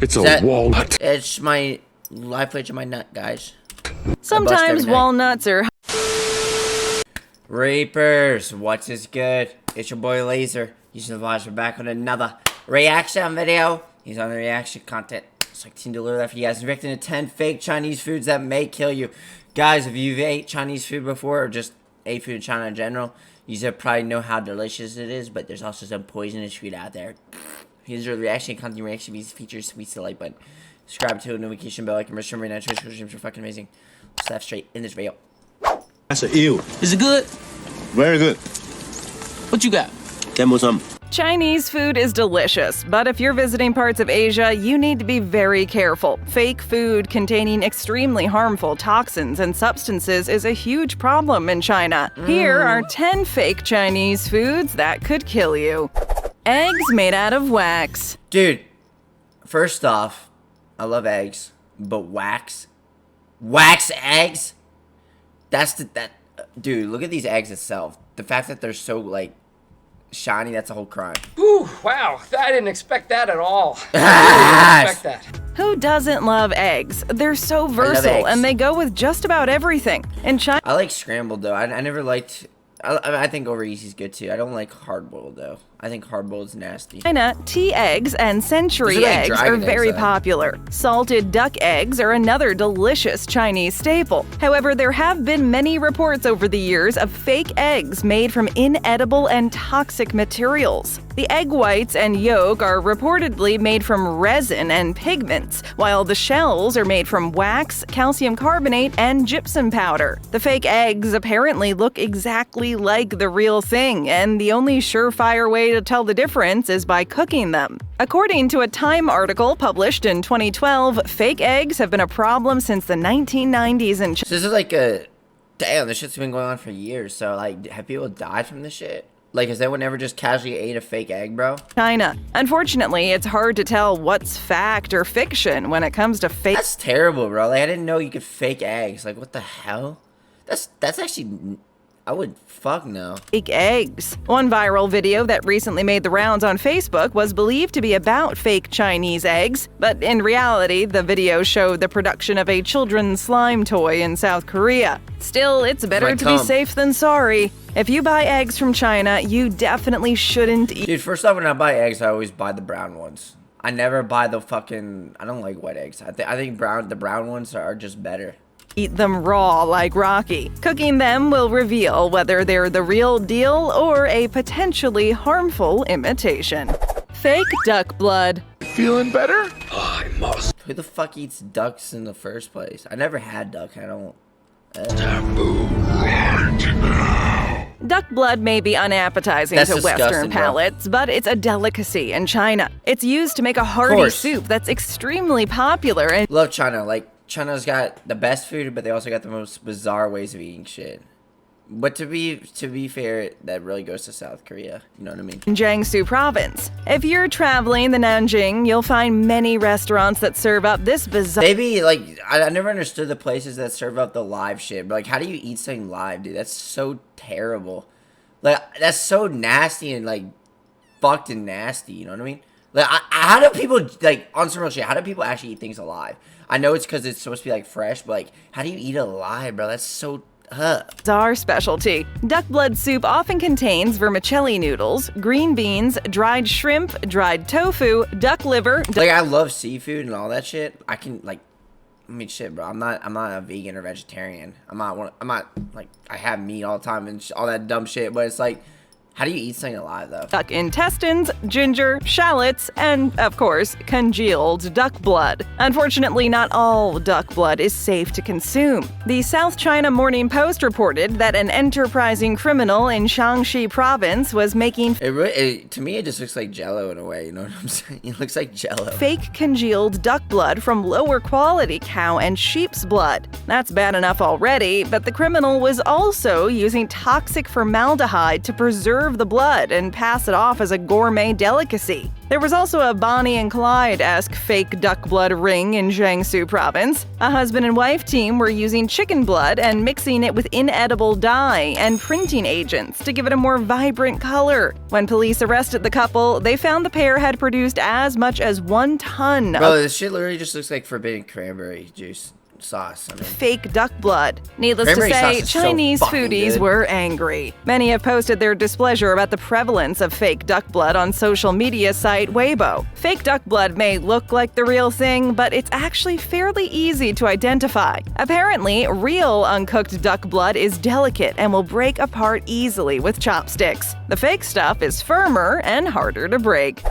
It's a walnut. It's my live footage of my nut, guys. Sometimes walnuts are... Reapers, what's is good? It's your boy Laser. Using the vlogs, we're back with another reaction video. He's on the reaction content. So I can deliver that for you guys. Reacting to 10 fake Chinese foods that may kill you. Guys, if you've ate Chinese food before, or just ate food in China in general, you should probably know how delicious it is, but there's also some poisonous food out there. Here's your reaction content. Reaction videos features sweet the like button. Subscribe to the notification bell. Like and remember right now. Twitch streams are fucking amazing. Let's laugh straight in this video. That's an ew. Is it good? Very good. What you got? Get more some. Chinese food is delicious, but if you're visiting parts of Asia, you need to be very careful. Fake food containing extremely harmful toxins and substances is a huge problem in China. Here are 10 fake Chinese foods that could kill you. Eggs made out of wax. Dude, first off, I love eggs, but wax eggs? Dude, look at these eggs itself. The fact that they're so, like, shiny, that's a whole crime. Ooh, wow, I didn't expect that at all. I didn't expect that. Who doesn't love eggs? They're so versatile and they go with just about everything. In China, I like scrambled though. I never liked. I think over easy's good too. I don't like hard boiled though. I think hard boiled is nasty. China, tea eggs and century like eggs are very eggs, popular. Salted duck eggs are another delicious Chinese staple. However, there have been many reports over the years of fake eggs made from inedible and toxic materials. The egg whites and yolk are reportedly made from resin and pigments, while the shells are made from wax, calcium carbonate, and gypsum powder. The fake eggs apparently look exactly like the real thing, and the only surefire way to tell the difference is by cooking them. According to a Time article published in 2012, fake eggs have been a problem since the 1990s in China. So this is like a... Damn, this shit's been going on for years. So, like, have people died from this shit? Like, has anyone ever just casually ate a fake egg, bro? China. Unfortunately, it's hard to tell what's fact or fiction when it comes to fake... That's terrible, bro. Like, I didn't know you could fake eggs. Like, what the hell? That's actually... I would fuck no. Fake eggs. One viral video that recently made the rounds on Facebook was believed to be about fake Chinese eggs, but in reality, the video showed the production of a children's slime toy in South Korea. Still, it's better to be safe than sorry. If you buy eggs from China, you definitely shouldn't eat. Dude, first off, when I buy eggs, I always buy the brown ones. I never buy the fucking... I don't like wet eggs. I think the brown ones are just better. Eat them raw like Rocky. Cooking them will reveal whether they're the real deal or a potentially harmful imitation. Fake duck blood. Feeling better? I must. Who the fuck eats ducks in the first place? I never had duck. I don't... Taboo right now. Duck blood may be unappetizing to Western palates, but it's a delicacy in China. It's used to make a hearty soup that's extremely popular and... Love China. Like, China's got the best food, but they also got the most bizarre ways of eating shit. But to be fair, that really goes to South Korea. You know what I mean? Jiangsu province. If you're traveling the Nanjing, you'll find many restaurants that serve up this bizarre... Maybe, like, I never understood the places that serve up the live shit. But, like, how do you eat something live, dude? That's so terrible. Like, that's so nasty and, like, fucked and nasty. You know what I mean? Like, how do people, like, on some real shit, how do people actually eat things alive? I know it's because it's supposed to be, like, fresh, but, like, how do you eat it alive, bro? That's so... Our specialty. Duck blood soup often contains vermicelli noodles, green beans, dried shrimp, dried tofu, duck liver. Like, I love seafood and all that shit. I can, like, I mean, shit, bro. I'm not a vegan or vegetarian. I'm not like, I have meat all the time and all that dumb shit. But it's like, how do you eat something alive, though? Duck intestines, ginger, shallots, and, of course, congealed duck blood. Unfortunately, not all duck blood is safe to consume. The South China Morning Post reported that an enterprising criminal in Shaanxi province was making... To me, it just looks like Jello in a way, you know what I'm saying? It looks like Jello. Fake congealed duck blood from lower quality cow and sheep's blood. That's bad enough already, but the criminal was also using toxic formaldehyde to preserve preserve the blood and pass it off as a gourmet delicacy. There was also a Bonnie and Clyde-esque fake duck blood ring in Jiangsu province. A husband and wife team were using chicken blood and mixing it with inedible dye and printing agents to give it a more vibrant color. When police arrested the couple, they found the pair had produced as much as 1 ton Bro, of this shit literally just looks like forbidden cranberry juice sauce. I mean, fake duck blood. Needless to Cranberry sauce say, is so Chinese fucking foodies good. were angry. Many have posted their displeasure about the prevalence of fake duck blood on social media site Weibo. Fake duck blood may look like the real thing, but it's actually fairly easy to identify. Apparently, real uncooked duck blood is delicate and will break apart easily with chopsticks. The fake stuff is firmer and harder to break.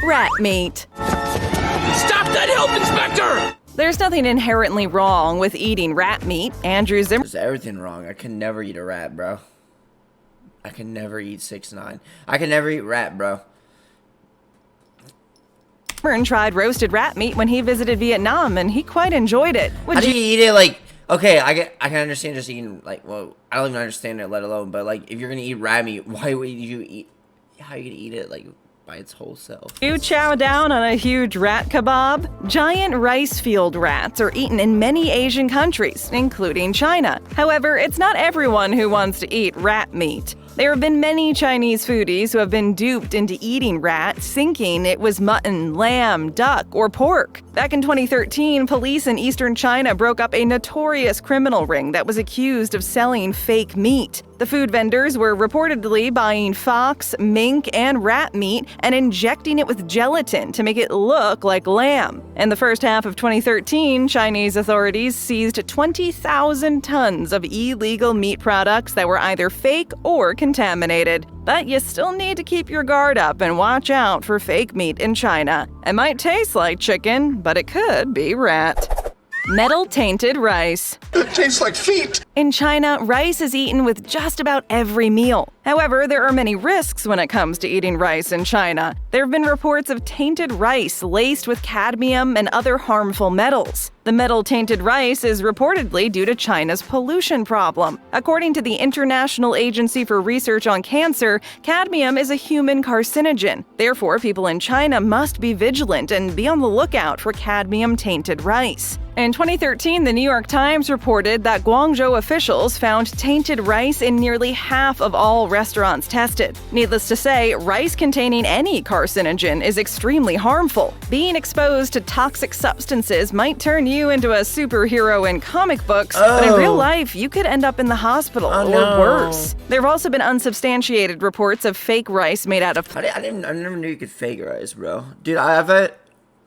Rat meat. Stop that health inspector! There's nothing inherently wrong with eating rat meat. Andrew there's everything wrong. I can never eat a rat, bro. I can never eat 6ix9ine. I can never eat rat, bro. Zimmerman tried roasted rat meat when he visited Vietnam, and he quite enjoyed it. How do you eat it? Like, okay, I can understand just eating, like, well, I don't even understand it, let alone, but, like, if you're gonna eat rat meat, why would you eat, how are you gonna eat it, like, by its whole self? You chow down on a huge rat kebab? Giant rice field rats are eaten in many Asian countries, including China. However, it's not everyone who wants to eat rat meat. There have been many Chinese foodies who have been duped into eating rat, thinking it was mutton, lamb, duck, or pork. Back in 2013, police in eastern China broke up a notorious criminal ring that was accused of selling fake meat. The food vendors were reportedly buying fox, mink, and rat meat and injecting it with gelatin to make it look like lamb. In the first half of 2013, Chinese authorities seized 20,000 tons of illegal meat products that were either fake or contaminated. But you still need to keep your guard up and watch out for fake meat in China. It might taste like chicken, but it could be rat. Metal-tainted rice. It tastes like feet. In China, rice is eaten with just about every meal. However, there are many risks when it comes to eating rice in China. There have been reports of tainted rice laced with cadmium and other harmful metals. The metal-tainted rice is reportedly due to China's pollution problem. According to the International Agency for Research on Cancer, cadmium is a human carcinogen. Therefore, people in China must be vigilant and be on the lookout for cadmium-tainted rice. In 2013, the New York Times reported that Guangzhou officials found tainted rice in nearly half of all restaurants tested. Needless to say, rice containing any carcinogen is extremely harmful. Being exposed to toxic substances might turn you into a superhero in comic books, but in real life, you could end up in the hospital or worse. There have also been unsubstantiated reports of fake rice made out of... I never knew you could fake rice, bro. Dude, I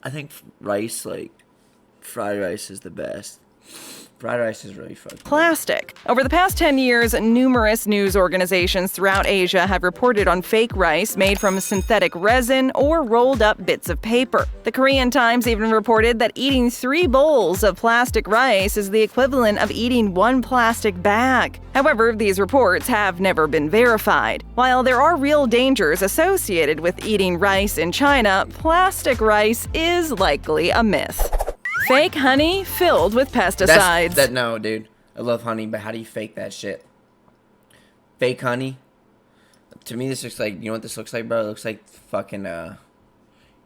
think rice, like, fried rice is the best. Fried rice is really fun. Plastic. Over the past 10 years, numerous news organizations throughout Asia have reported on fake rice made from synthetic resin or rolled up bits of paper. The Korean Times even reported that eating 3 bowls of plastic rice is the equivalent of eating 1 plastic bag. However, these reports have never been verified. While there are real dangers associated with eating rice in China, plastic rice is likely a myth. Fake honey filled with pesticides. No, dude. I love honey, but how do you fake that shit? Fake honey? To me, this looks like, you know what this looks like, bro? It looks like fucking, it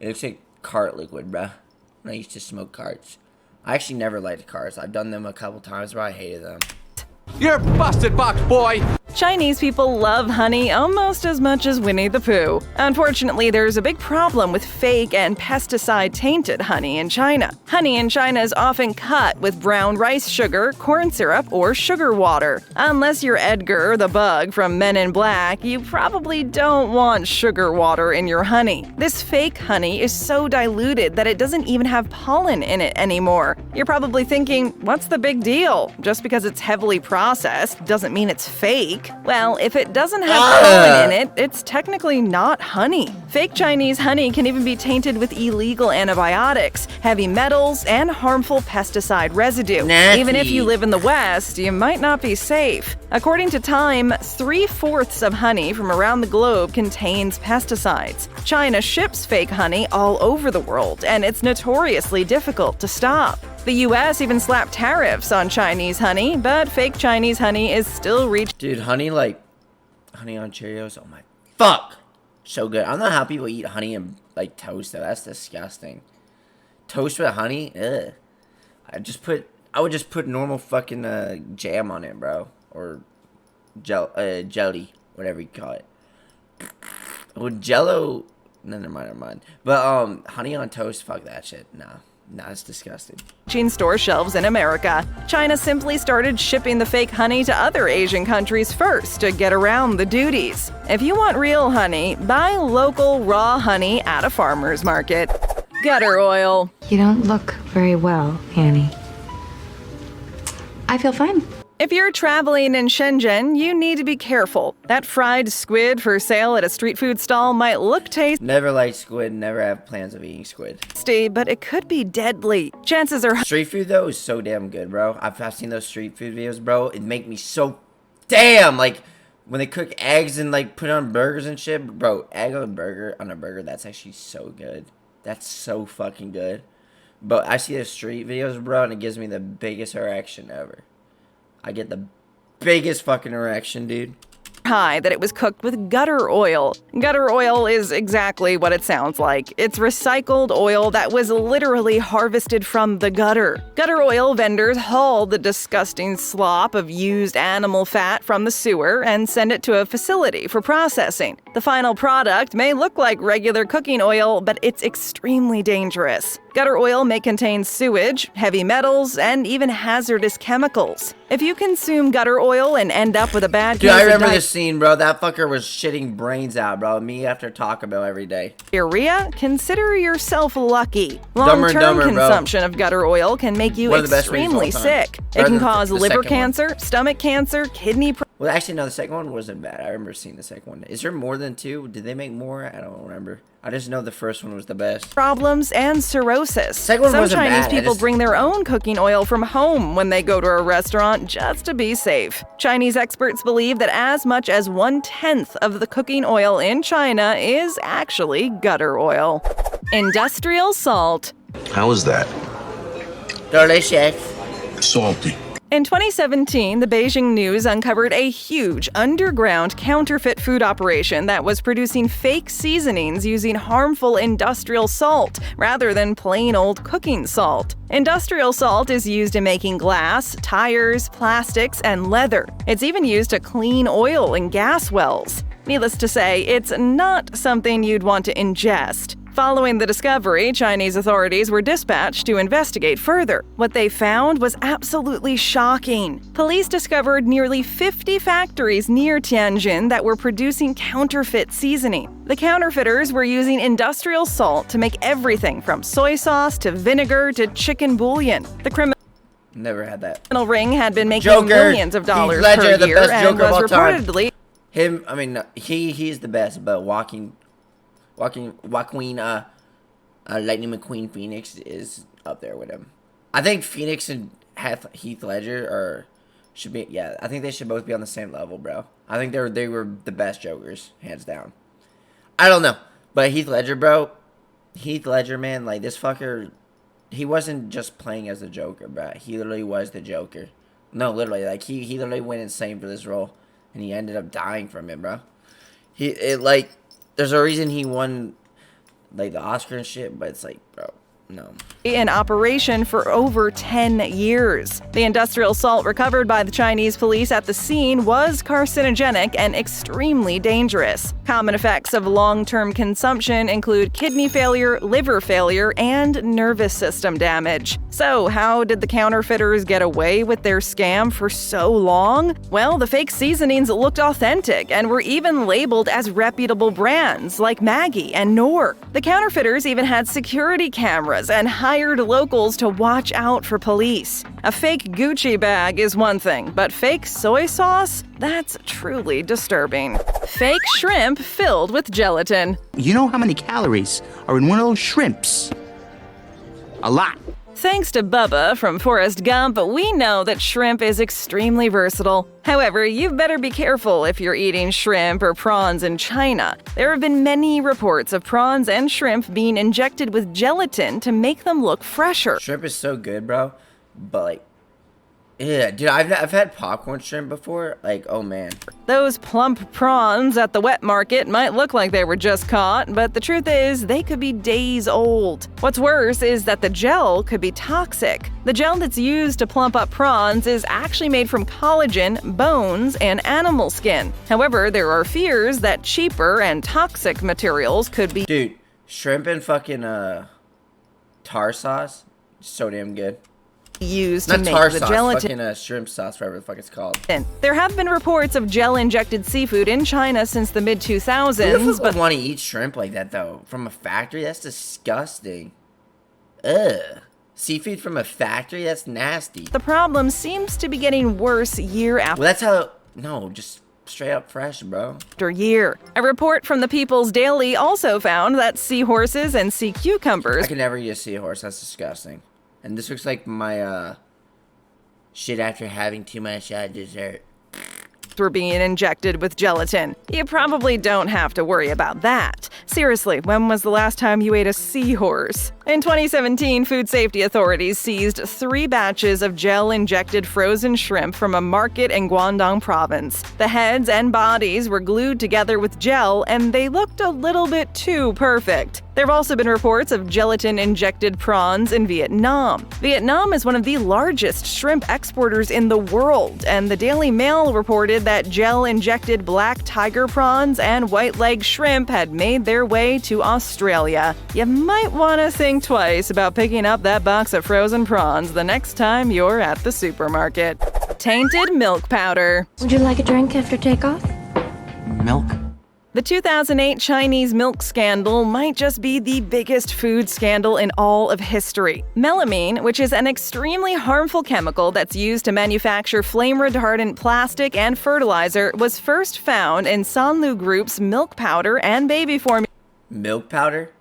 looks like cart liquid, bro. When I used to smoke carts. I actually never liked carts. I've done them a couple times, bro. I hated them. You're busted, box boy! Chinese people love honey almost as much as Winnie the Pooh. Unfortunately, there's a big problem with fake and pesticide-tainted honey in China. Honey in China is often cut with brown rice sugar, corn syrup, or sugar water. Unless you're Edgar the Bug from Men in Black, you probably don't want sugar water in your honey. This fake honey is so diluted that it doesn't even have pollen in it anymore. You're probably thinking, what's the big deal? Just because it's heavily processed doesn't mean it's fake. Well, if it doesn't have pollen in it, it's technically not honey. Fake Chinese honey can even be tainted with illegal antibiotics, heavy metals, and harmful pesticide residue. Nasty. Even if you live in the West, you might not be safe. According to Time, 3/4 of honey from around the globe contains pesticides. China ships fake honey all over the world, and it's notoriously difficult to stop. The US even slapped tariffs on Chinese honey, but fake Chinese honey is still reaching. Dude, honey, like, honey on Cheerios, oh my Fuck. So good. I don't know how people eat honey and like toast though. That's disgusting. Toast with honey? Ugh. I would just put normal fucking jam on it, bro. Or jelly, whatever you call it. With Jello, no, never mind. But honey on toast, fuck that shit. Nah, it's disgusting. Store shelves in America. China simply started shipping the fake honey to other Asian countries first to get around the duties. If you want real honey, buy local raw honey at a farmer's market. Gutter oil. You don't look very well, Annie. I feel fine. If you're traveling in Shenzhen, you need to be careful. That fried squid for sale at a street food stall might look tasty, Never liked squid, never have plans of eating squid. but it could be deadly. Chances are Street food, though, is so damn good, bro. I've seen those street food videos, bro. It make me so damn, like, when they cook eggs and, like, put on burgers and shit. Bro, egg on a burger, that's actually so good. That's so fucking good. But I see the street videos, bro, and it gives me the biggest erection ever. I get the biggest fucking erection, dude. high that it was cooked with gutter oil. Gutter oil is exactly what it sounds like. It's recycled oil that was literally harvested from the gutter. Gutter oil vendors haul the disgusting slop of used animal fat from the sewer and send it to a facility for processing. The final product may look like regular cooking oil, but it's extremely dangerous. Gutter oil may contain sewage, heavy metals, and even hazardous chemicals. If you consume gutter oil and end up with a bad Dude, case I of remember this scene, bro. That fucker was shitting brains out, bro. Me after Taco Bell every day. diarrhea, consider yourself lucky. Dumber and Long-term Dumber, bro. consumption of gutter oil can make you One of the best movies of all extremely time. sick. It Better can than cause the liver second one. cancer, stomach cancer, kidney Well, actually, no, the second one wasn't bad. I remember seeing the second one. Is there more than two? Did they make more? I don't remember. I just know the first one was the best. problems, and cirrhosis. Second one Some wasn't Chinese bad, I people just- bring their own cooking oil from home when they go to a restaurant just to be safe. Chinese experts believe that as much as 1/10 of the cooking oil in China is actually gutter oil. Industrial salt. How is that? Delicious. Salty. In 2017, the Beijing News uncovered a huge underground counterfeit food operation that was producing fake seasonings using harmful industrial salt rather than plain old cooking salt. Industrial salt is used in making glass, tires, plastics, and leather. It's even used to clean oil and gas wells. Needless to say, it's not something you'd want to ingest. Following the discovery, Chinese authorities were dispatched to investigate further. What they found was absolutely shocking. Police discovered nearly 50 factories near Tianjin that were producing counterfeit seasoning. The counterfeiters were using industrial salt to make everything from soy sauce to vinegar to chicken bouillon. The criminal Never had that. ring had been making Joker. millions of Heath dollars Ledger, per the year best and Joker of was all time. reportedly Him, I mean, he's the best, but Joaquin, Lightning McQueen Phoenix is up there with him. I think Phoenix and Heath Ledger should be, yeah, I think they should both be on the same level, bro. I think they were the best Jokers, hands down. I don't know, but Heath Ledger, man, like this fucker, he wasn't just playing as the Joker, bro. He literally was the Joker. No, literally, like he literally went insane for this role, and he ended up dying from it, bro. There's a reason he won, like, the Oscar and shit, but it's like, bro, no. in operation for over 10 years. The industrial salt recovered by the Chinese police at the scene was carcinogenic and extremely dangerous. Common effects of long-term consumption include kidney failure, liver failure, and nervous system damage. So, how did the counterfeiters get away with their scam for so long? Well, the fake seasonings looked authentic and were even labeled as reputable brands like Maggi and Knorr. The counterfeiters even had security cameras and hired locals to watch out for police. A fake Gucci bag is one thing, but fake soy sauce? That's truly disturbing. Fake shrimp filled with gelatin. You know how many calories are in one of those shrimps? A lot. Thanks to Bubba from Forrest Gump, we know that shrimp is extremely versatile. However, you better be careful if you're eating shrimp or prawns in China. There have been many reports of prawns and shrimp being injected with gelatin to make them look fresher. Shrimp is so good, bro, but, like, Yeah, dude, I've had popcorn shrimp before. Like, oh man. Those plump prawns at the wet market might look like they were just caught, but the truth is they could be days old. What's worse is that the gel could be toxic. The gel that's used to plump up prawns is actually made from collagen, bones, and animal skin. However, there are fears that cheaper and toxic materials could be— Dude, shrimp and fucking tar sauce, so damn good. used to Not make tar the sauce, gelatin. fucking shrimp sauce, whatever the fuck it's called. There have been reports of gel-injected seafood in China since the Who the mid-2000s, fuck but would want to eat shrimp like that, though? From a factory? That's disgusting. Ugh. Seafood from a factory? That's nasty. the problem seems to be getting worse year Well, that's how... No, just straight up fresh, bro. after year. A report from the People's Daily also found that seahorses and sea cucumbers I can never eat a seahorse. That's disgusting. And this looks like my, shit after having too much dessert. were being injected with gelatin. You probably don't have to worry about that. Seriously, when was the last time you ate a seahorse? In 2017, food safety authorities seized 3 batches of gel-injected frozen shrimp from a market in Guangdong province. The heads and bodies were glued together with gel, and they looked a little bit too perfect. There have also been reports of gelatin-injected prawns in Vietnam. Vietnam is one of the largest shrimp exporters in the world, and the Daily Mail reported that gel-injected black tiger prawns and white-leg shrimp had made their way to Australia. You might want to think twice about picking up that box of frozen prawns the next time you're at the supermarket. Tainted milk powder. Would you like a drink after takeoff? Milk? The 2008 Chinese milk scandal might just be the biggest food scandal in all of history. Melamine, which is an extremely harmful chemical that's used to manufacture flame-retardant plastic and fertilizer, was first found in Sanlu Group's milk powder and baby formula Milk powder?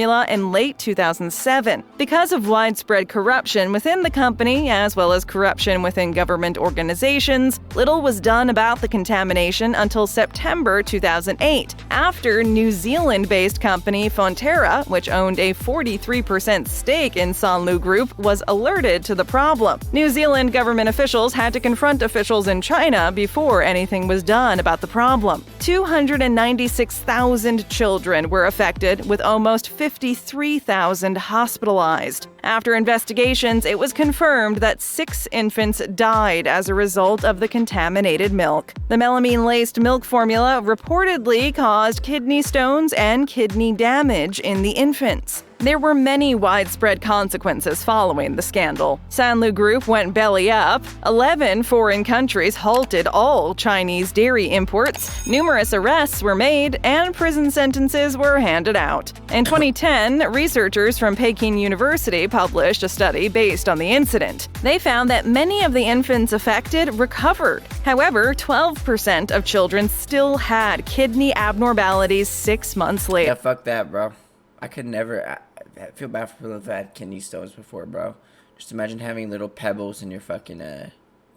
in late 2007. Because of widespread corruption within the company, as well as corruption within government organizations, little was done about the contamination until September 2008, after New Zealand-based company Fonterra, which owned a 43% stake in Sanlu Group, was alerted to the problem. New Zealand government officials had to confront officials in China before anything was done about the problem. 296,000 children were affected, with almost 53,000 hospitalized. After investigations, it was confirmed that 6 infants died as a result of the contaminated milk. The melamine-laced milk formula reportedly caused kidney stones and kidney damage in the infants. There were many widespread consequences following the scandal. Sanlu Group went belly up. 11 foreign countries halted all Chinese dairy imports. Numerous arrests were made, and prison sentences were handed out. In 2010, researchers from Peking University published a study based on the incident. They found that many of the infants affected recovered. However, 12% of children still had kidney abnormalities 6 months later. Yeah, fuck that, bro. I could never... I feel bad for people who've had kidney stones before, bro. Just imagine having little pebbles in your fucking,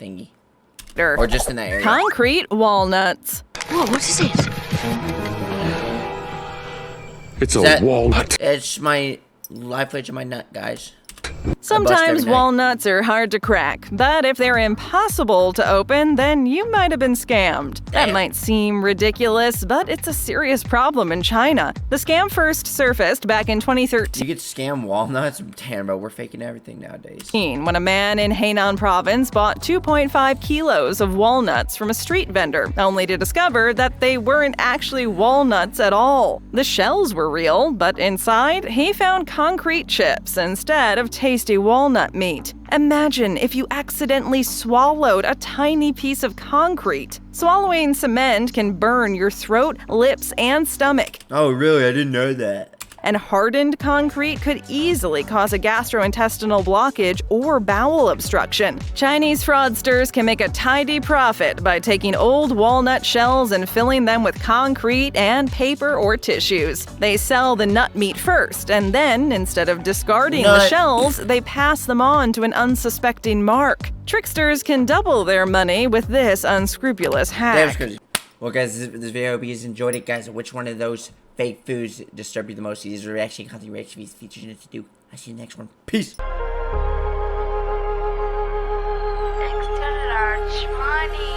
thingy. Or just in that area. Concrete walnuts. Whoa, what is it? It's That- a walnut. It's my life edge of my nut, guys. Sometimes every night. walnuts are hard to crack, but if they're impossible to open, then you might have been scammed. That Damn. might seem ridiculous, but it's a serious problem in China. The scam first surfaced back in 2013. You could scam walnuts? Damn, bro, we're faking everything nowadays. When a man in Hainan province bought 2.5 kilos of walnuts from a street vendor, only to discover that they weren't actually walnuts at all. The shells were real, but inside, he found concrete chips instead of tasty walnut meat. Imagine if you accidentally swallowed a tiny piece of concrete. Swallowing cement can burn your throat, lips, and stomach. Oh, really? I didn't know that. And hardened concrete could easily cause a gastrointestinal blockage or bowel obstruction. Chinese fraudsters can make a tidy profit by taking old walnut shells and filling them with concrete and paper or tissues. They sell the nut meat first, and then, instead of discarding the Nut. shells, they pass them on to an unsuspecting mark. Tricksters can double their money with this unscrupulous Damn, hack. it's crazy. Well, guys, this video, I hope you guys enjoyed it, guys. Which one of those fake foods disturbed you the most? These are reaction content, reaction features to do. I'll see you next one. Peace. Extra large money.